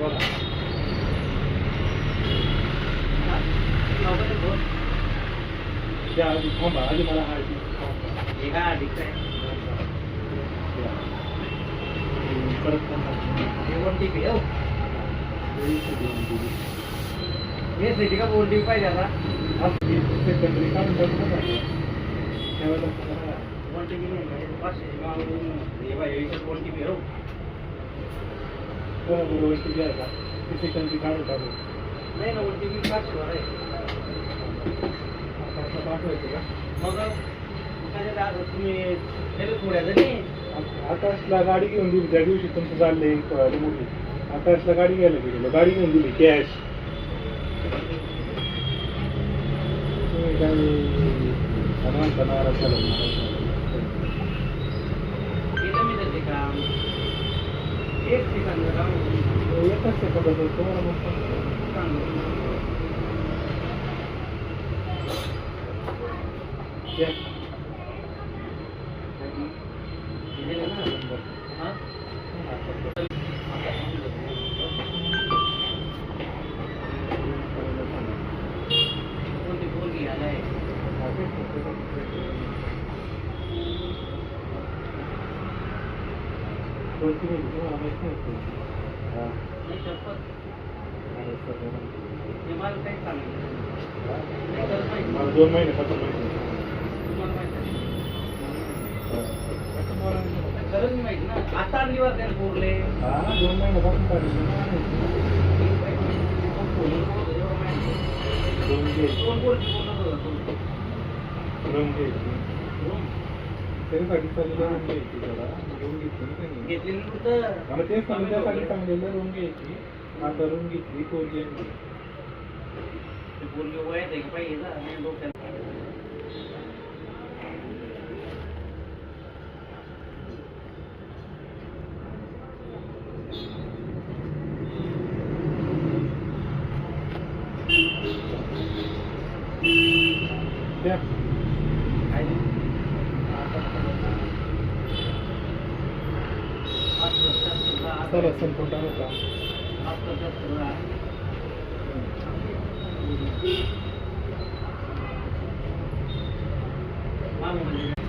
बोला. त्या आधी थांबा, आधी मला हळदी परत यासाठी का बोर्डिंग पाहिजे आता सेकंडरी काढून टाकू नका. त्यावेळेला बरोबर OTP आहे का ते सेकंडरी काढून टाकू. नाही ना OTP 500 आहे. पाठवायचं का मग तुम्ही थोड्या जणी आकाशला गाडी घेऊन दिली त्या दिवशी तुमचं चाललंय मोठी. आकाशला गाडी घ्यायला गेलेलो, गाडी घेऊन दिली कॅश. तुम्ही काय म्हणता नाराज झाला काम एक ठिकाण एकच सेकंद तुम्हाला मग मला 2 महिन्यापासून खरंच माहिती ना आता दिवस त्याला बोलले 2 महिन्यापासून त्यासाठी चाललेलं रूम घ्यायची जरा रूम घेतली मला तेच सांगितलं त्यासाठी सांगितलेलं रूम घ्यायची. आता रूम घेतली पोरगी वयात आहे पाहिजे ना डोक्यात चला संपूर्ण होता. मामूली